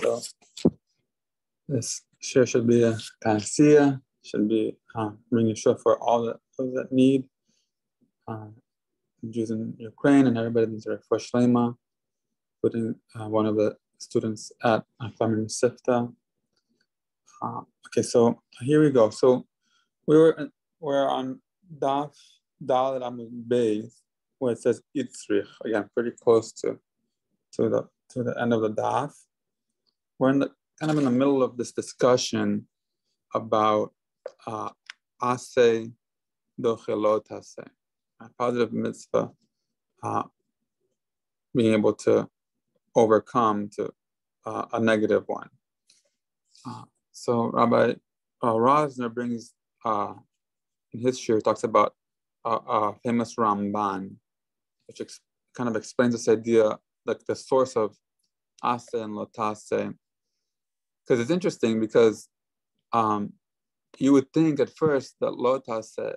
So this share should be a panacea, should be bringing Yeshua for all those that need, Jews in Ukraine and everybody that's there for Shlema, including one of the students at Family Sifta. Okay, so here we go. So we're on Daf Dalet Amud Beis, where it says Itzrich. Again, pretty close to the end of the Daf. We're kind of in the middle of this discussion about Aseh Dochelot Aseh, a positive mitzvah, being able to overcome to a negative one. So Rabbi Rosner brings in his shir, talks about a famous Ramban, which kind of explains this idea, like the source of Aseh and Lotase. Because it's interesting, because you would think at first that Lotase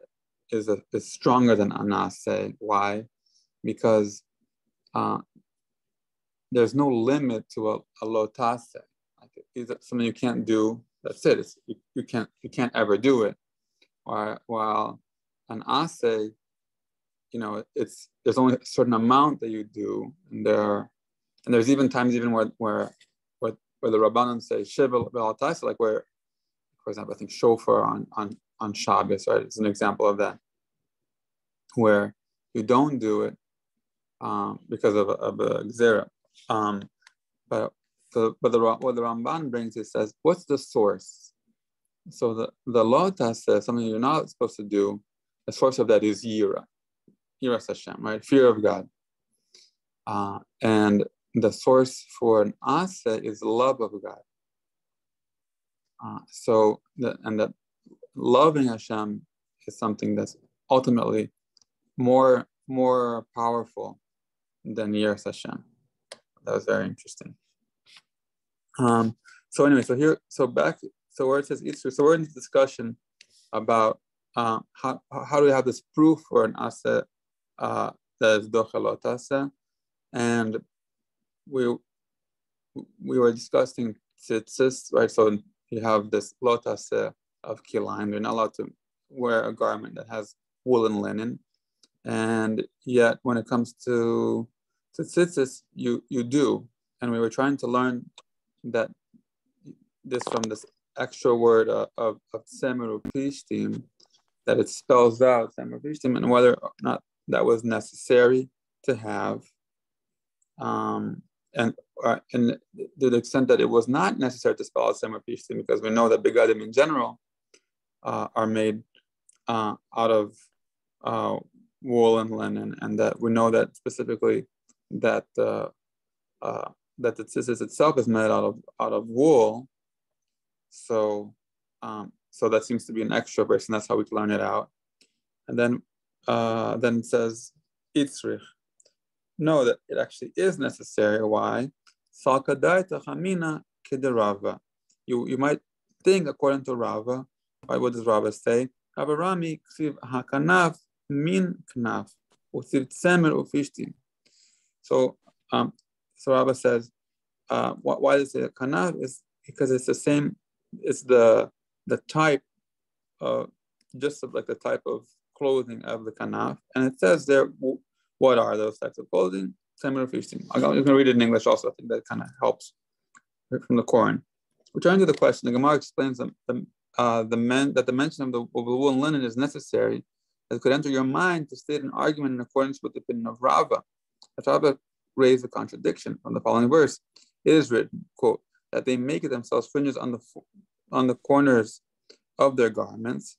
is stronger than Anase. Why? Because there's no limit to a Lotase. Like, it's something you can't do. That's it. You can't ever do it. While an Aseh, there's only a certain amount that you do, and there's even times where the Rabbanim say Shiva B'Altaisa, like where, for example, I think shofar on Shabbos, right? It's an example of that, where you don't do it because of a gzera. But what the Ramban brings, it says, what's the source? So the Lota says something you're not supposed to do. The source of that is Yira Hashem, right? Fear of God. And the source for an Aseh is love of God. That loving Hashem is something that's ultimately more powerful than Yiras Hashem. That was very interesting. So where it says Yitzhak, so we're in this discussion about how do we have this proof for an Aseh that is Dochelot Aseh, and we were discussing tzitzis, right? So you have this lot aseh of kilayim. You're not allowed to wear a garment that has wool and linen, and yet when it comes to tzitzis, you do. And we were trying to learn that this from this extra word of tzemer u'plishtim, that it spells out tzemer u'plishtim, and whether or not that was necessary to have. And to the extent that it was not necessary to spell out Semer Pishtim, because we know that begadim in general are made out of wool and linen, and that we know that specifically that the tzitzis itself is made out of wool. So that seems to be an extra verse, and that's how we can learn it out. And then it says Itzrich. No, that it actually is necessary. Why? You might think, according to Rava, right? What does Rava say? Avarami ksiv hakanaf min knaf usiv tzemer ufishtim. So Rava says, why does it say kanaf? Is because it's the same. It's the type of like the type of clothing of the kanaf, and it says there. What are those types of clothing? Tzemer u'fishtim. I'm going to read it in English also. I think that kind of helps from the Quran. Returning to the question, the Gemara explains that the mention of the wool and linen is necessary, as it could enter your mind to state an argument in accordance with the opinion of Rava. As Rava raised a contradiction from the following verse. It is written, quote, that they make themselves fringes on the corners of their garments.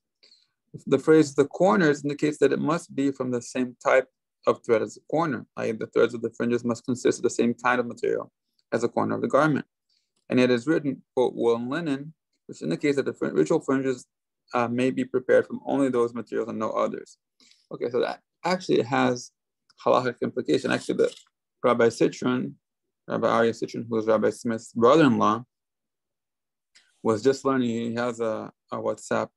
The phrase "the corners" indicates that it must be from the same type of thread as the corner, i.e. the threads of the fringes must consist of the same kind of material as the corner of the garment. And it is written, quote, wool and linen, which indicates that the ritual fringes may be prepared from only those materials and no others. Okay, so that actually has halachic implication. Actually, the Rabbi Aryeh Citron, who was Rabbi Smith's brother-in-law, was just learning. He has a WhatsApp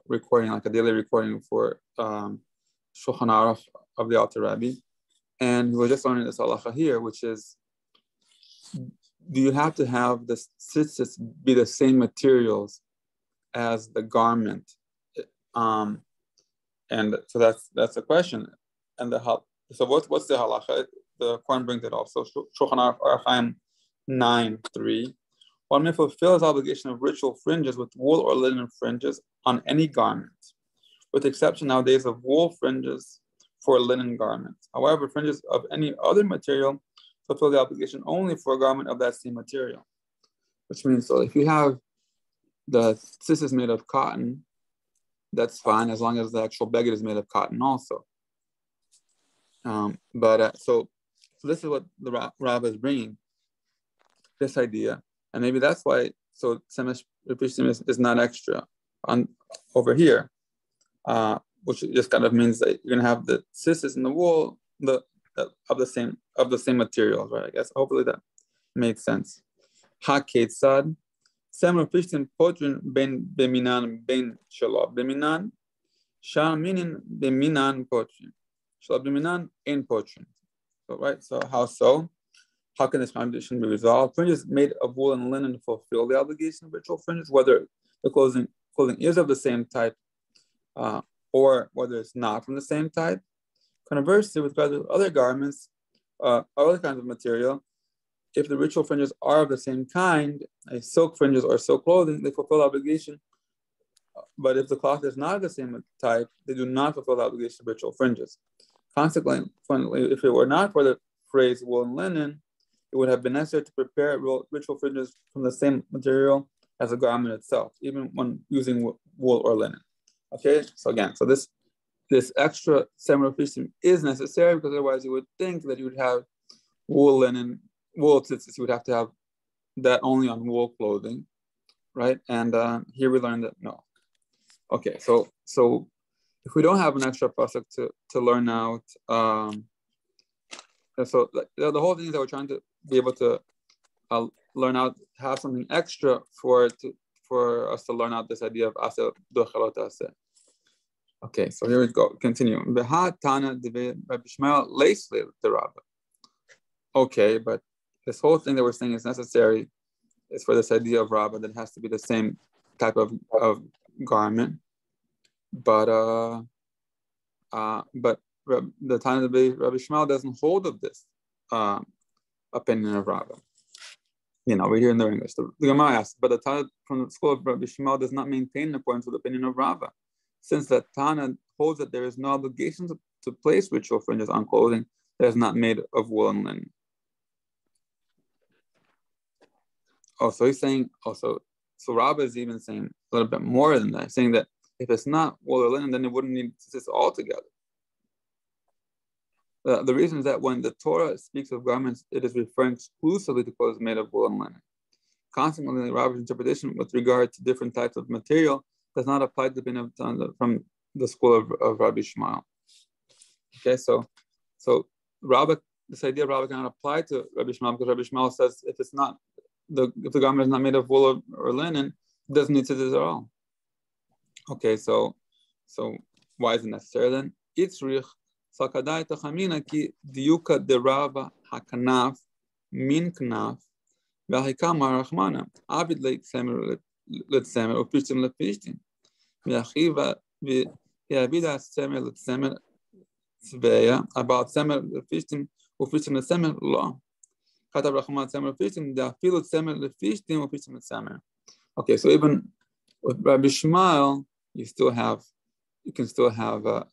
recording, like a daily recording for Shulchan Aruch of the Alter Rebbe, and we were just learning this halacha here, which is do you have to have the tzitzis be the same materials as the garment? And so that's the question. And so what's the halacha? The Quran brings it off. So Shulchan Aruch 9:3. One may fulfill his obligation of ritual fringes with wool or linen fringes on any garment, with the exception nowadays of wool fringes for linen garments. However, fringes of any other material fulfill the obligation only for a garment of that same material. Which means, so if you have the tzitzis made of cotton, that's fine as long as the actual beged is made of cotton also. So this is what the Rav is bringing, this idea, and maybe that's why. So semesh is not extra on over here, which just kind of means that you're gonna have the tzitzis in the wool, of the same materials, right? I guess hopefully that made sense. Ha ketzad semer pishtim potrin ben beminan ben shelo beminan shal minin beminan potrin shelo beminan ein potrin. So right, so how so? How can this condition be resolved? Fringes made of wool and linen fulfill the obligation of ritual fringes, whether the clothing is of the same type, or whether it's not from the same type. Conversely, with regard to other garments, other kinds of material, if the ritual fringes are of the same kind, like silk fringes or silk clothing, they fulfill the obligation. But if the cloth is not of the same type, they do not fulfill the obligation of ritual fringes. Consequently, if it were not for the phrase wool and linen, it would have been necessary to prepare ritual fringes from the same material as the garment itself, even when using wool or linen. Okay, so again, so this extra semer pishtim is necessary because otherwise you would think that you would have wool tzitzis. You would have to have that only on wool clothing, right? And here we learned that no. Okay, so if we don't have an extra pasuk to learn out, so the whole thing is that we're trying to be able to learn out, have something extra for us to learn out this idea of asa duchalot aseh. Okay, so here we go. Continue. Okay, but this whole thing that we're saying is necessary is for this idea of Rabbah that it has to be the same type of garment. But the Tana of Rabbi Shmuel doesn't hold of this opinion of Rabbah. We're here in the English. The Gemara asks, but the Tana from the school of Rabbi Shmuel does not maintain in accordance with the opinion of Rabbah, since the Tana holds that there is no obligation to place ritual fringes on clothing that is not made of wool and linen. Oh, so he's saying also, so Rabbah is even saying a little bit more than that, saying that if it's not wool or linen, then it wouldn't need tzitzis altogether. The reason is that when the Torah speaks of garments, it is referring exclusively to clothes made of wool and linen. Consequently, Rabbah's interpretation with regard to different types of material does not apply to the opinion from the school of Rabbi Shmuel. Okay, so Rabbah, this idea of Rabbah cannot apply to Rabbi Shmuel because Rabbi Shmuel says if the garment is not made of wool or linen, it doesn't need tzitzis at all. Okay, so why is it necessary then? Itzrich sakadai tachamina ki diuka de Rabbah hakanaf min knaf v'hikam harachmana abid leitzemer letzemer upishtim lepishtim v'achiva v'yavida semer letzemer tzveya about semer lepishtim upishtim letzemer lo katav rachman semer lepishtim da'afilu semer lepishtim upishtim letzemer. Okay, so even with Rabbi Shmuel, you can still have a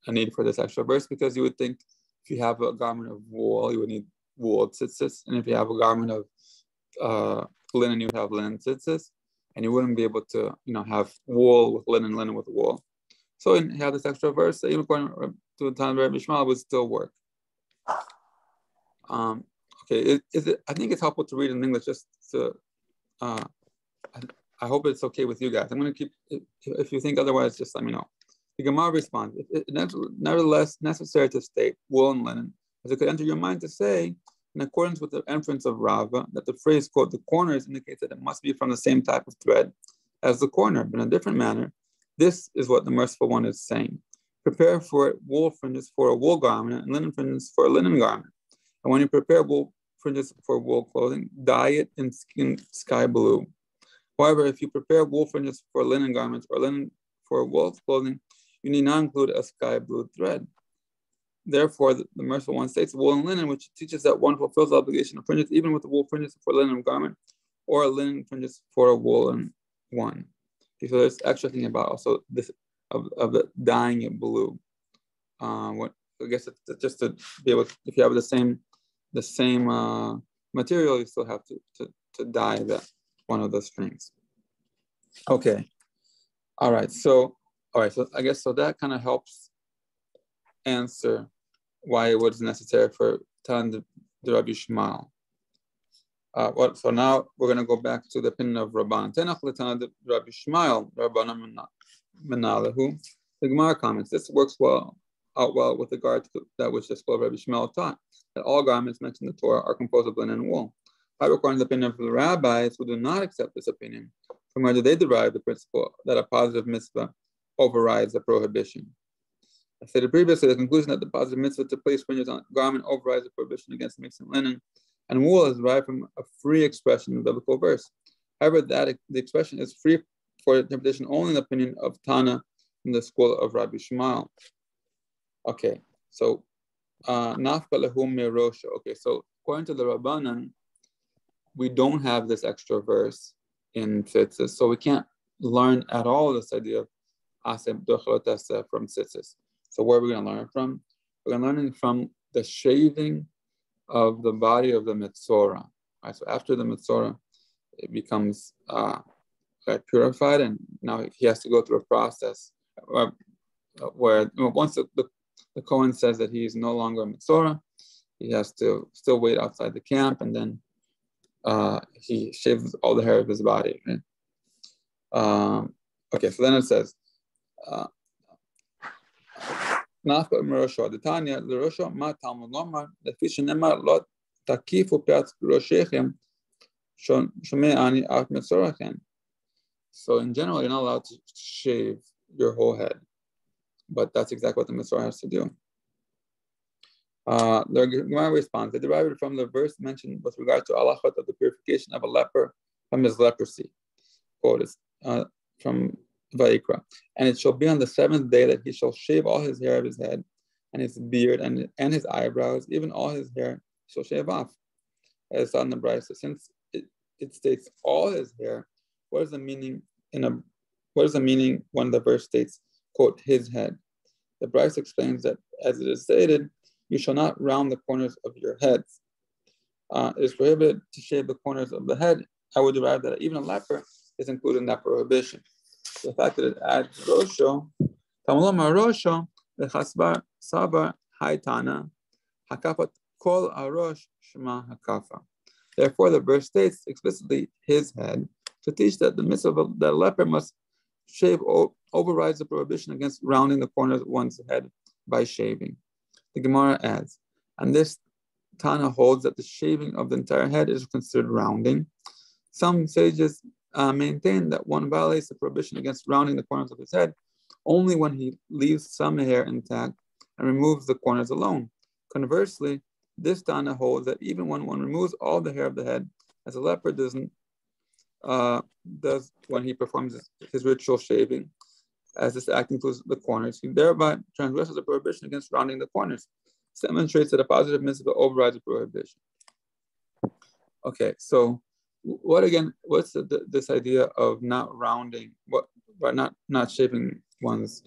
need for this extra verse because you would think if you have a garment of wool, you would need wool tzitzis, and if you have a garment of linen, you would have linen tzitzis, and you wouldn't be able to, have wool with linen, linen with wool. So you have this extra verse, even according to the time of Rabbi Shmuel, would still work. Okay, I think it's helpful to read in English just to. I hope it's okay with you guys. I'm going to keep. If you think otherwise, just let me know. The Gemara responds, it's nevertheless necessary to state wool and linen, as it could enter your mind to say, in accordance with the inference of Rava, that the phrase, quote, the corners indicates that it must be from the same type of thread as the corner, but in a different manner. This is what the merciful one is saying. Prepare for wool fringes for a wool garment and linen fringes for a linen garment. And when you prepare wool fringes for wool clothing, dye it in sky blue. However, if you prepare wool fringes for linen garments or linen for wool clothing, you need not include a sky blue thread. Therefore, the Merciful One states wool and linen, which teaches that one fulfills the obligation of fringes even with the wool fringes for linen garment or linen fringes for a woolen one. Okay, so there's extra thing about also this of the dyeing it blue. What I guess it's just to be able to, if you have the same material, you still have to dye that one of the strings. Okay. All right. So I guess so that kind of helps answer why it was necessary for telling the Rabbi Shmuel. So now we're going to go back to the opinion of Rabban. Tenach l'tana the Rabbi Shmuel, Rabbanan Menalahu. The Gemara comments, this works out well with regard to that which the school of Rabbi Shmuel taught, that all garments mentioned in the Torah are composed of linen and wool. However, according to the opinion of the rabbis who do not accept this opinion, from where do they derive the principle that a positive mitzvah overrides a prohibition? I stated previously the conclusion that the positive mitzvah to place fringes on a garment overrides the prohibition against mixing linen and wool is derived from a free expression in the biblical verse. However, the expression is free for interpretation only in the opinion of Tana in the school of Rabbi Shmuel. Okay, so nafka lahum mirosha. Okay, so according to the Rabbanan, we don't have this extra verse in tzitzis, so we can't learn at all this idea of asem dochlotase from tzitzis. So where are we going to learn it from? We're going to learn it from the shaving of the body of the Metzora. Right, so after the Metzora, it becomes purified, and now he has to go through a process where once the Kohen says that he is no longer a Metzora, he has to still wait outside the camp, and then he shaves all the hair of his body. Right? Okay, so then it says, Nafka Merosho, the Tanya, the Rosho, Ma Talmud Lomar, the Fishin Emar, Lot Takifu Piat Roshechem, Shomeani Af Metzorachen. So in general, you're not allowed to shave your whole head, but that's exactly what the Metzora has to do. The Gemara responds, they derived it from the verse mentioned with regard to halachot of the purification of a leper from his leprosy. Quote is from Vayikra. And it shall be on the seventh day that he shall shave all his hair of his head, and his beard, and his eyebrows, even all his hair shall shave off. As on the Brisa, since it states all his hair, what is the meaning when the verse states, quote, his head? The Brisa explains that as it is stated, you shall not round the corners of your heads. It is prohibited to shave the corners of the head. I would derive that even a leper is included in that prohibition. The fact that it adds Rosho, Tamulama Rosho, the Chasbar Sabar Haitana, Hakafat Kol Arosh Shema Hakafa. Therefore, the verse states explicitly his head to teach that the mitzvah that a leper must shave overrides the prohibition against rounding the corners of one's head by shaving. The Gemara adds, and this Tana holds that the shaving of the entire head is considered rounding. Some sages maintain that one violates the prohibition against rounding the corners of his head only when he leaves some hair intact and removes the corners alone. Conversely, this Tana holds that even when one removes all the hair of the head, as a leper does when he performs his ritual shaving, as this act includes the corners, he thereby transgresses the prohibition against rounding the corners. This demonstrates that a positive mitzvah overrides the prohibition. Okay, so what's this idea of not rounding, not shaving one's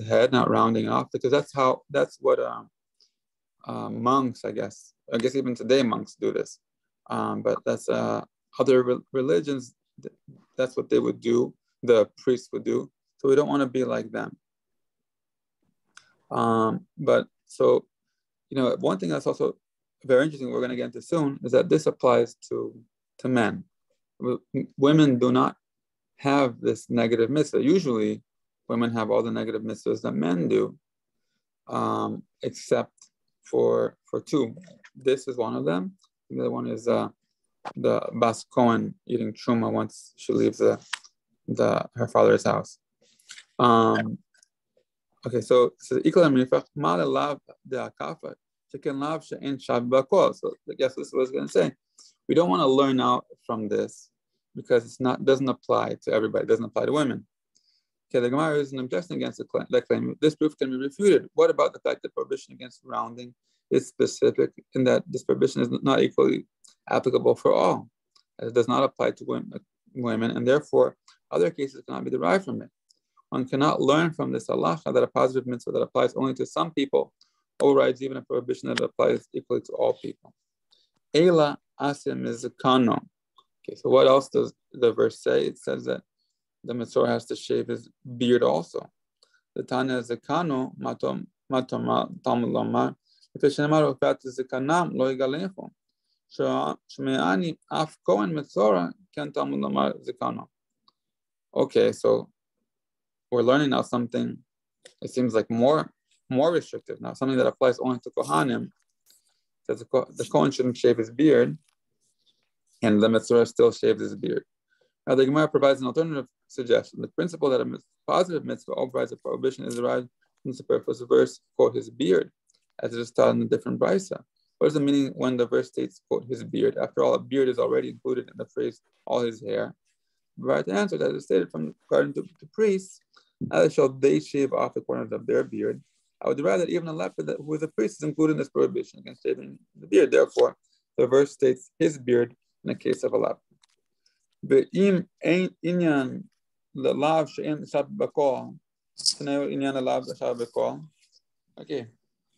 head, not rounding off? Because that's what monks, I guess even today monks do this. But that's other religions, that's what they would do, the priests would do. So we don't want to be like them. But so, one thing that's also very interesting, we're going to get into soon, is that this applies to men. Women do not have this negative mitzvah. Usually, women have all the negative mitzvahs that men do, except for two. This is one of them. The other one is the Bas Cohen eating truma once she leaves her father's house. Okay, so just So I guess this is what I was going to say. We don't want to learn out from this because doesn't apply to everybody. It doesn't apply to women. Okay, the Gemara is an objection against that claim. This proof can be refuted. What about the fact that prohibition against rounding is specific in that this prohibition is not equally applicable for all? As it does not apply to women, and therefore other cases cannot be derived from it. One cannot learn from this halacha that a positive mitzvah that applies only to some people overrides even a prohibition that applies equally to all people. Ela asim is kano. Okay, so what else does the verse say? It says that the Metzora has to shave his beard also. The Tanya is kano matom talmud lomar. If the shenamar ufat zekanam lo yigalechu. Shmeani af kohen Metzora ken talmud lomar zekano. Okay, so we're learning now something. It seems like more restrictive now. Something that applies only to kohanim. Says the kohen shouldn't shave his beard, and the Metzora still shaves his beard. Now the Gemara provides an alternative suggestion. The principle that a positive mitzvah overrides a prohibition is derived from the superfluous verse, quote, his beard, as it is taught in a different brisa. What is the meaning when the verse states, quote, his beard? After all, a beard is already included in the phrase, all his hair. The right answer that is stated from according to priests, neither shall they shave off the corners of their beard. I would rather that even a leper who is a priest is included in this prohibition against shaving the beard. Therefore, the verse states his beard in the case of a leper. Okay,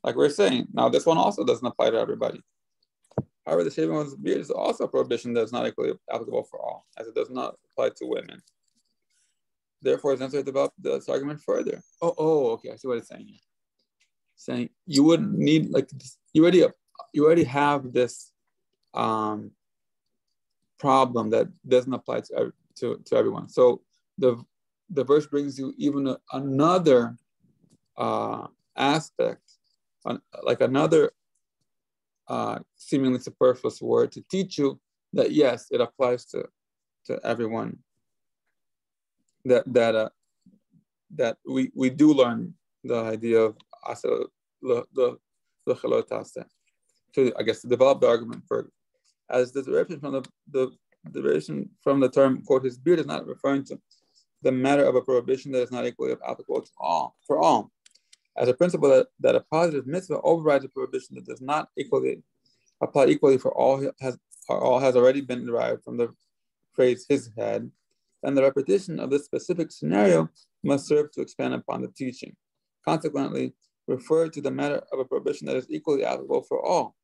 like we're saying, now this one also doesn't apply to everybody. However, the shaving of the beard is also a prohibition that is not equally applicable for all, as it does not apply to women. Therefore, it's necessary to develop this argument further. Okay, I see what it's saying here. Saying you wouldn't need you already have this problem that doesn't apply to everyone. So the verse brings you even another aspect, like another seemingly superfluous word to teach you that yes, it applies to everyone. That we do learn the idea of the to, I guess, to develop the argument further, as the derivation from the derivation from the term quote his beard is not referring to the matter of a prohibition that is not equally applicable to for all, as a principle that a positive mitzvah overrides a prohibition that does not apply equally for all has already been derived from the phrase his head, and the repetition of this specific scenario must serve to expand upon the teaching. Consequently, refer to the matter of a prohibition that is equally applicable for all.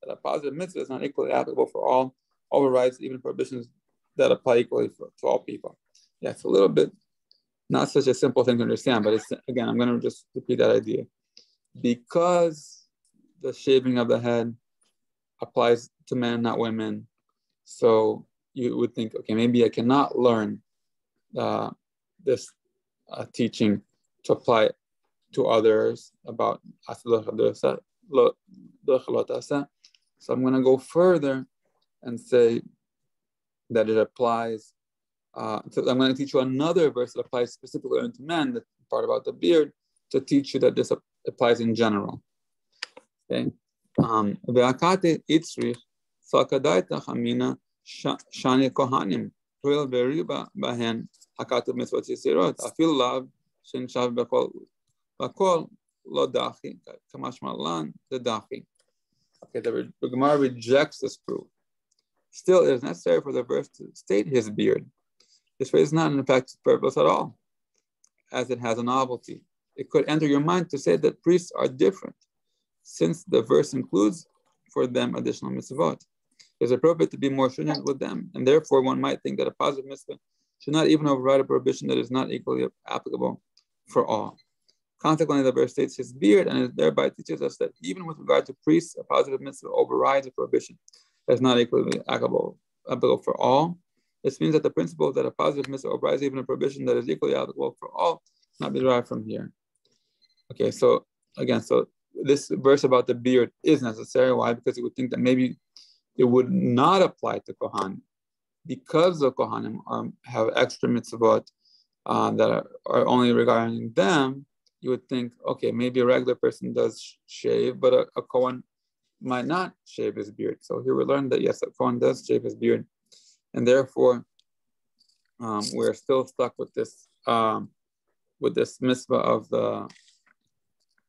That a positive mitzvah is not equally applicable for all overrides even prohibitions that apply equally to all people. Yeah, it's a little bit not such a simple thing to understand, but it's, again, I'm going to just repeat that idea. Because the shaving of the head applies to men, not women, so you would think, okay, maybe I cannot learn this teaching to apply to others about so I'm going to go further and say that it applies. So I'm going to teach you another verse that applies specifically to men, the part about the beard, to teach you that this applies in general. Okay. I feel love. Okay, the Gemara rejects this proof. Still, it is necessary for the verse to state his beard. This phrase is not, in fact, superfluous at all, as it has a novelty. It could enter your mind to say that priests are different, since the verse includes for them additional mitzvot. It is appropriate to be more stringent with them, and therefore one might think that a positive mitzvah should not even override a prohibition that is not equally applicable for all. Consequently, the verse states his beard, and it thereby teaches us that even with regard to priests, a positive mitzvah overrides a prohibition that is not equally applicable for all. This means that the principle that a positive mitzvah overrides even a prohibition that is equally applicable for all cannot be derived from here. Okay, so again, so this verse about the beard is necessary. Why? Because you would think that maybe it would not apply to Kohanim, because the Kohanim have extra mitzvot that are only regarding them. You would think, okay, maybe a regular person does shave, but a Kohen might not shave his beard. So here we learned that yes, a Kohen does shave his beard, and therefore we're still stuck with this mitzvah of the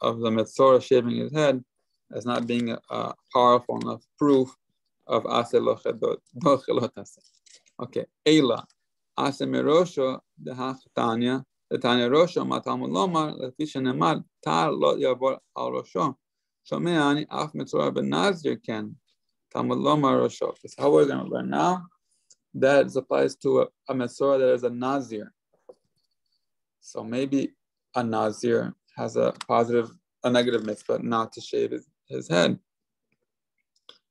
Metzora shaving his head as not being a powerful enough proof of Aseh lo Aseh. Okay, Eila Aseh Merosho Dehach Tanya the Tanya Rosho Matalmud Lomar Lefi Shenemar Tar Lo Yavor Al Rosho Shomeani Af Metzora Ben Nazir Ken Talmud Lomar Rosho. This is how we're going to learn now. That applies to a Metzora that is a Nazir. So maybe a Nazir has a negative mitzvah not to shave his head.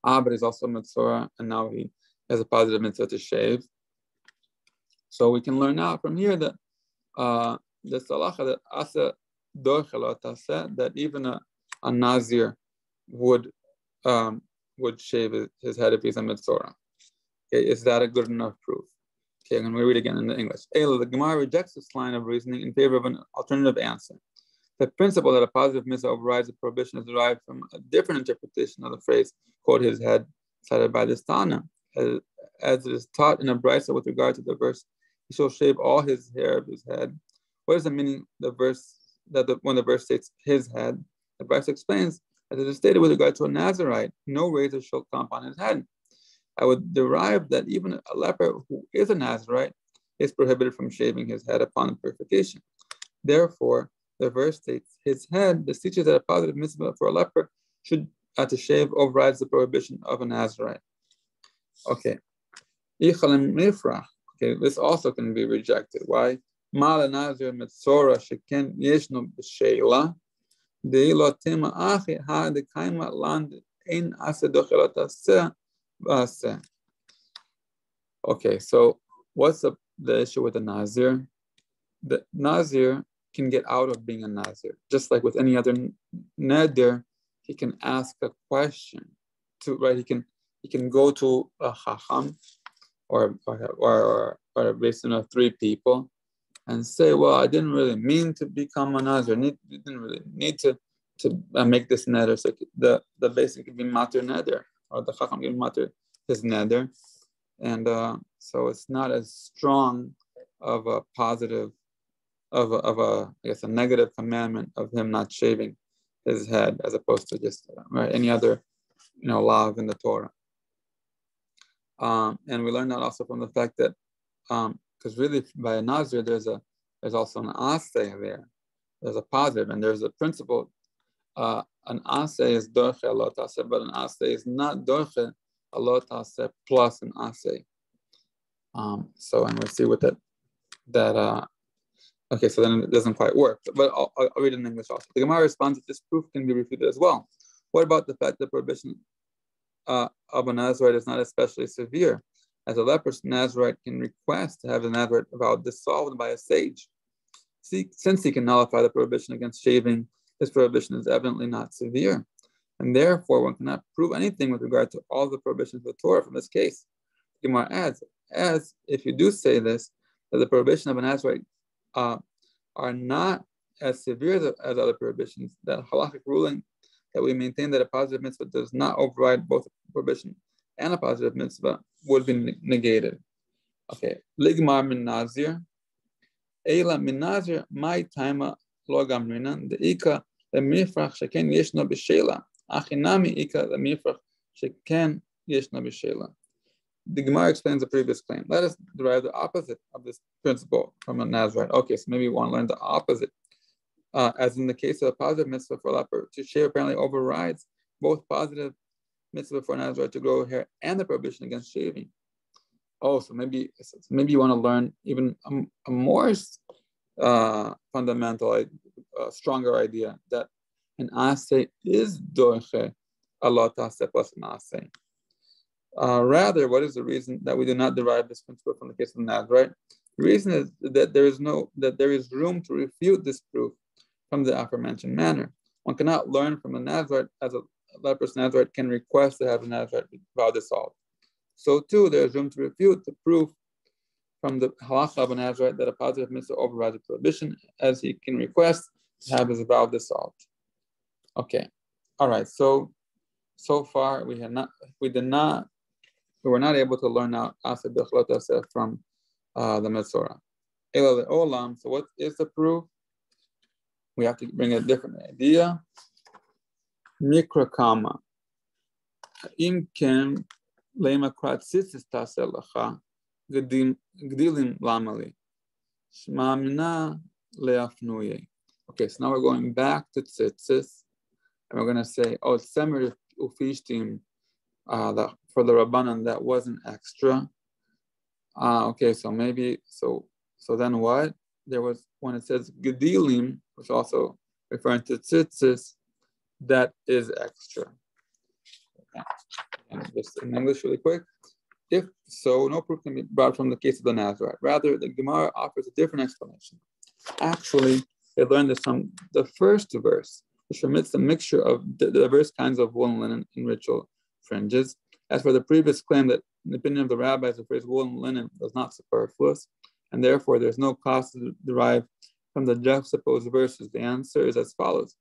But he's also a Metzora, and now he has a positive mitzvah to shave. So we can learn now from here that the salacha that asa dorchelot aseh, that even a Nazir would shave his head if he's a Metzora. Okay, is that a good enough proof? Okay, I'm going to read again in the English. The Gemara rejects this line of reasoning in favor of an alternative answer. The principle that a positive mitzvah overrides a prohibition is derived from a different interpretation of the phrase, quote, his head, cited by this Tana. As it is taught in a brisa with regard to the verse, he shall shave all his hair of his head. What is the meaning of the verse when the verse states his head? The brisa explains, as it is stated with regard to a Nazirite, no razor shall come upon his head. I would derive that even a leper who is a Nazirite is prohibited from shaving his head upon purification. Therefore, the verse states his head. This teaches that a positive mitzvah for a leper should to shave overrides the prohibition of a Nazirite. Okay. Okay, this also can be rejected. Why? Mala Nazir Metzora Sheken Yeshno B'Sheila Deilo Tema Achi Ha Dekaima Land Ein Ase Dochelat Aseh B'Aseh. Okay, so what's the issue with the Nazir? The Nazir can get out of being a Nazir. Just like with any other neder, he can ask a question. He can go to a Chacham or based on 3 people and say, well, I didn't really mean to become a Nazir. Didn't really need to make this neder. So the basic can be matir neder, or the Chacham can be matir his neder. And so it's not as strong of a positive a negative commandment of him not shaving his head as opposed to just any other law in the Torah. And we learn that also from the fact that because really by a Nazir there's also an aseh there. There's a positive and there's a principle. An aseh is dorche alot aseh, but an aseh is not dorche alot aseh plus an aseh. So and we'll see what that. Okay, so then it doesn't quite work. But I'll read it in English also. The Gemara responds that this proof can be refuted as well. What about the fact that prohibition of a Nazirite is not especially severe, as a leprous Nazirite can request to have the Nazirite vow dissolved by a sage? Since he can nullify the prohibition against shaving, this prohibition is evidently not severe, and therefore one cannot prove anything with regard to all the prohibitions of the Torah from this case. The Gemara adds, as if you do say this, that the prohibition of a Nazirite are not as severe as other prohibitions, that halachic ruling that we maintain that a positive mitzvah does not override both a prohibition and a positive mitzvah would be negated. Okay, ligmar min nazir, eila min nazir, my taima lo gamrinan, the ika the mifrach sheken yeshno b'sheila, achinami ika the mifrach sheken yeshno b'sheila. The Gemara explains the previous claim. Let us derive the opposite of this principle from a Nazirite. Okay, so maybe we want to learn the opposite. As in the case of a positive mitzvah for a leper, to shave apparently overrides both positive mitzvah for a Nazirite to grow hair and the prohibition against shaving. Oh, so maybe you want to learn even a more fundamental, stronger idea that an aseh is doiche alot aseh plus an aseh. Rather, what is the reason that we do not derive this principle from the case of the Nazirite? The reason is that there is room to refute this proof from the aforementioned manner. One cannot learn from the Nazirite as a leprous Nazirite can request to have the Nazirite vow dissolved. So too, there is room to refute the proof from the halacha of a Nazirite that a positive mitzvah overrides a prohibition, as he can request to have his vow dissolved. Okay, all right. So so far we were not able to learn out Asa Bichlot Aseh from the Metzora. Ela Olam. So what is the proof? We have to bring a different idea. Mikra Kama. Im ken lema krat sitzis taseh lecha gdilim lamali. Shma mina leafnuye. Okay, so now we're going back to tzitzis, and we're going to say, oh, tzemer ufishtim, for the Rabbanan that wasn't extra. Okay, so maybe, so then what? There was, when it says gedilim, which also referring to tzitzis, that is extra. Okay. And just in English really quick. If so, no proof can be brought from the case of the Nazarite. Rather, the Gemara offers a different explanation. Actually, they learned this from the first verse, which permits the mixture of diverse kinds of wool and linen in ritual fringes. As for the previous claim that, in the opinion of the rabbis, the phrase wool and linen was not superfluous, and therefore there's no cost to derive from the juxtaposed verses, the answer is as follows.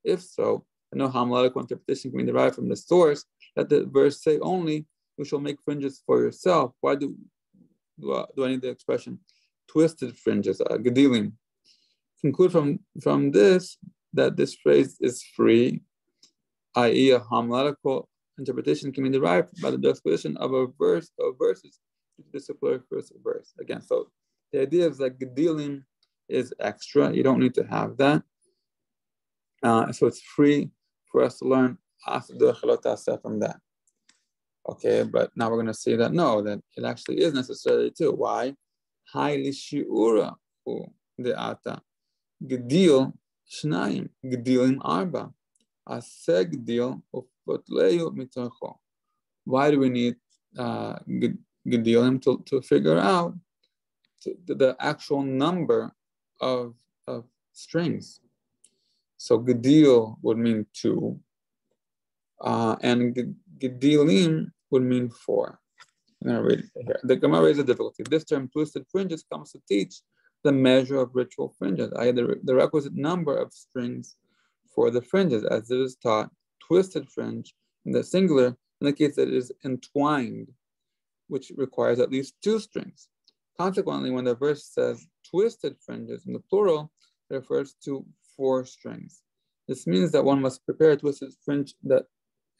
If so, no homiletical interpretation can be derived from the source, that the verse say only, you shall make fringes for yourself. Why do I need the expression twisted fringes, gedilim? Conclude from this that this phrase is free, i.e. a homiletical interpretation can be derived by the juxtaposition of a verse of verses to the superfluous verse. Again, so the idea is that gedilim is extra. You don't need to have that. So it's free for us to learn from that. Okay, but now we're going to see that no, that it actually is necessary too. Why? Highly shiura the ata gedil shnayim gedilim arba asegdil ufotleyu mitocho. Why do we need gedilim to figure out the actual number of strings? So gedil would mean 2, and gedilim would mean 4. I'm going to read it here. The Gemara raises a difficulty. This term, twisted fringes, comes to teach the measure of ritual fringes, i.e. the requisite number of strings for the fringes, as it is taught. Twisted fringe in the singular indicates that it is entwined, which requires at least 2 strings. Consequently, when the verse says twisted fringes in the plural, it refers to 4 strings. This means that one must prepare a twisted fringe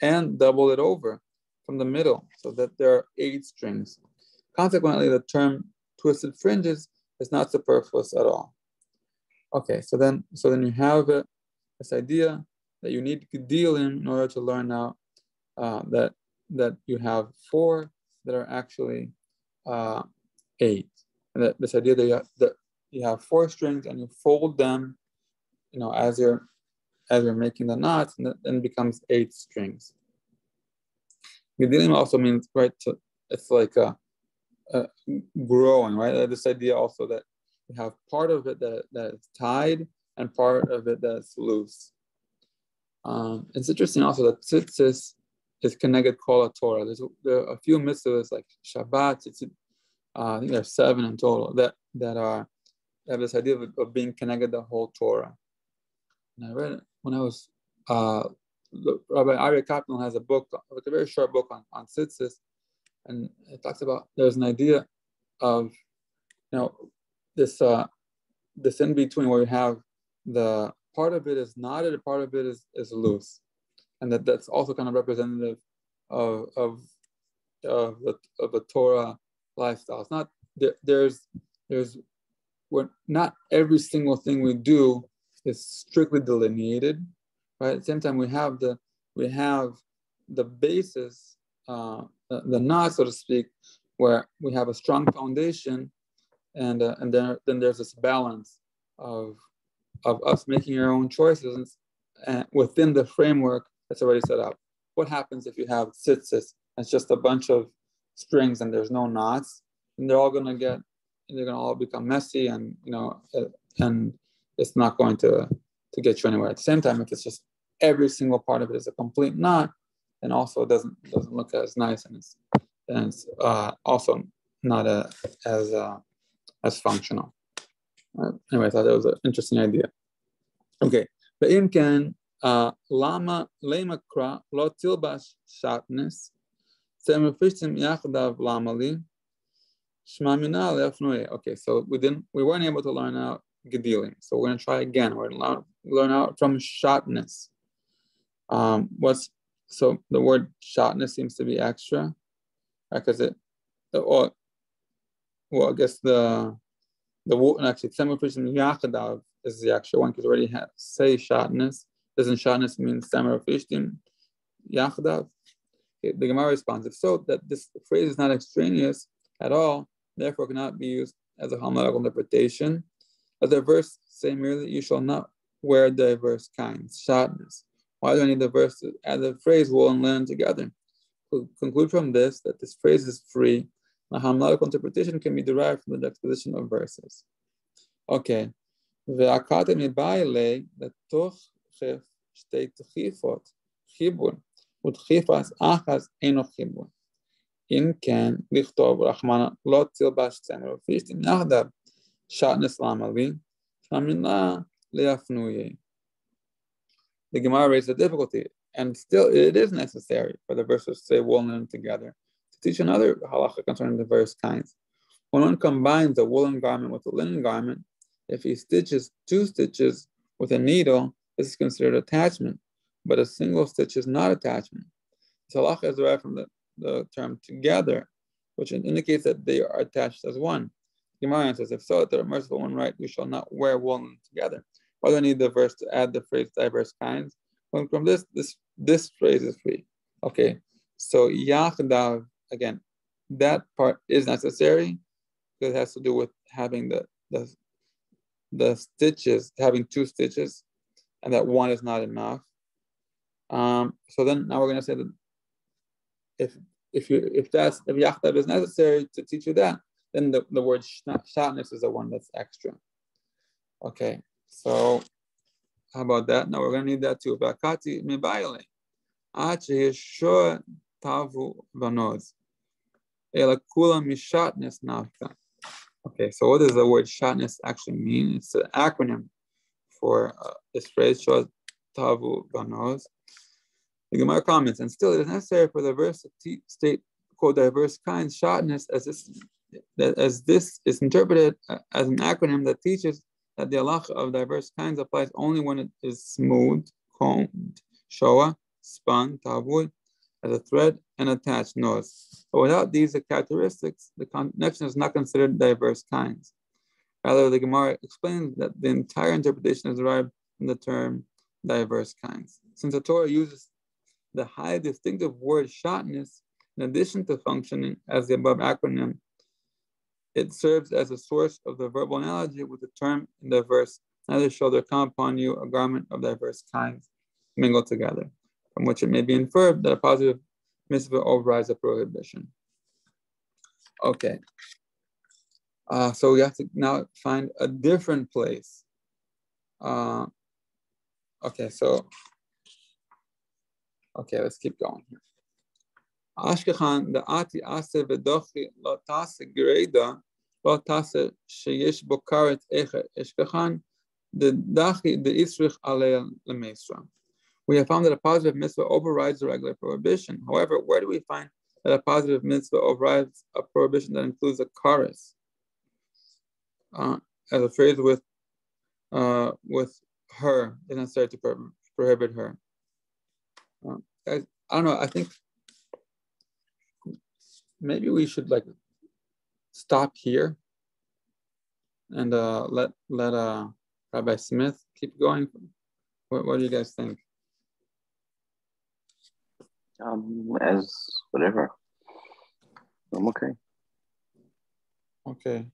and double it over from the middle so that there are 8 strings. Consequently, the term twisted fringes is not superfluous at all. Okay, so then you have this idea that you need gedilim in order to learn out that you have 4 that are actually 8, and that this idea that you have 4 strings and you fold them, as you're making the knots, and then it becomes 8 strings. Gedilim also means, right, it's like growing, right? This idea also that you have part of it that is tied and part of it that's loose. It's interesting also that tzitzis is connected kol Torah. There are a few mitzvahs like Shabbat. I think there are 7 in total that have this idea of being connected the whole Torah. And I read it when I was, Rabbi Aryeh Kaplan has a book, a very short book on tzitzis, and it talks about, there's an idea of, this in between where you have the part of it is knotted, part of it is loose. And that's also kind of representative of the Torah lifestyle. It's not, not every single thing we do is strictly delineated, right? At the same time, we have the basis, the knot, so to speak, where we have a strong foundation, and then there's this balance of us making our own choices within the framework that's already set up. What happens if you have tzitzis? It's just a bunch of strings and there's no knots, and they're gonna all become messy, and and it's not going to get you anywhere. At the same time, if it's just every single part of it is a complete knot, then also it doesn't look as nice, and it's also not as functional. Anyway, I thought that was an interesting idea. Okay, but imkan Lama lema kra lo tilbash shatnes. Semufishtim yachdav lamali. Shmamina leafnuye. Okay, so we weren't able to learn out Gedilim. So we're going to try again. We're going to learn out from shatness. So the word shatness seems to be extra, because I guess actually semufishtim yachdav is the extra one, because we already say shatness. Doesn't shatness mean semufishtim yachdav? The Gemara responds, if so, that this phrase is not extraneous at all, therefore cannot be used as a halakhic interpretation. As the verse say merely, you shall not wear diverse kinds, shatnez. Why do I need the verse to add the phrase wool and linen together? To conclude from this that this phrase is free. A halakhic interpretation can be derived from the exposition of verses. Okay. Ve'akate mibaile letoch chef shtei tchifot chibur. ודחיפס אחז אינו חיבור. אם כן, לכתוב רחמנא לא תלבש צמר ופישתים יחדיו, שטנס למה לי, שהמילה להפנויה. The Gemara raises a difficulty, and still it is necessary for the verses to say wool and linen together to teach another halacha concerning the various kinds. When one combines a woolen garment with a linen garment, if he stitches 2 stitches with a needle, this is considered attachment. But a single stitch is not attachment. So halacha is derived from the term together, which indicates that they are attached as one. Gemara answers, if so, the merciful one right, you shall not wear wool together. Why do I need the verse to add the phrase diverse kinds? Well, from this phrase is free. Okay, so yachdav, again, that part is necessary because it has to do with having the stitches, having 2 stitches, and that one is not enough. So then now we're going to say that if yachdav is necessary to teach you that, then the word shatnez is the one that's extra. Okay, so how about that? Now we're going to need that too. Vakati mibayale achehishor tavu vanoz elakula mishatnez nafka. Okay, so what does the word shatnez actually mean? It's an acronym for this phrase, shor tavu vanoz. The Gemara comments, and still it is necessary for the verse to state, quote, diverse kinds, shatnez, as this is interpreted as an acronym that teaches that the halacha of diverse kinds applies only when it is smooth, combed, shoa, spun, tavui, as a thread, and attached nose. But without these characteristics, the connection is not considered diverse kinds. Rather, the Gemara explains that the entire interpretation is derived from the term diverse kinds. Since the Torah uses the high distinctive word shatnez, in addition to functioning as the above acronym, it serves as a source of the verbal analogy with the term in the verse, neither shall there come upon you a garment of diverse kinds mingled together, from which it may be inferred that a positive mitzvah overrides a prohibition. Okay. So we have to now find a different place. Okay, let's keep going here. Ashkechan da'ati ase v'dochi lo tase gereda lo tase sheyesh bo karet echer eshkechan de'dachi de'isrich alei lemeisra. We have found that a positive mitzvah overrides the regular prohibition. However, where do we find that a positive mitzvah overrides a prohibition that includes a kares? As a phrase with her is necessary to prohibit her. I don't know. I think maybe we should stop here and let Rabbi Smith keep going. What do you guys think? As whatever. I'm okay. Okay.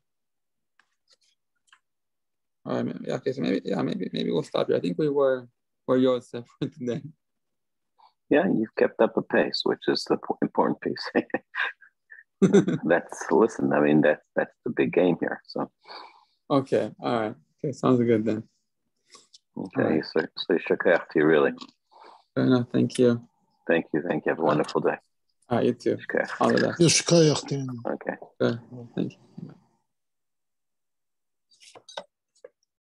All right. Okay. So maybe we'll stop here. I think we were Yosef for today. Yeah, you've kept up a pace, which is the important piece. That's the big game here. So. Okay. All right. Okay. Sounds good then. Okay. Right. So shakach to you, really. Fair enough. Thank you. Thank you. Have a wonderful day. All right. You too. All the best. Okay. Good. Thank you.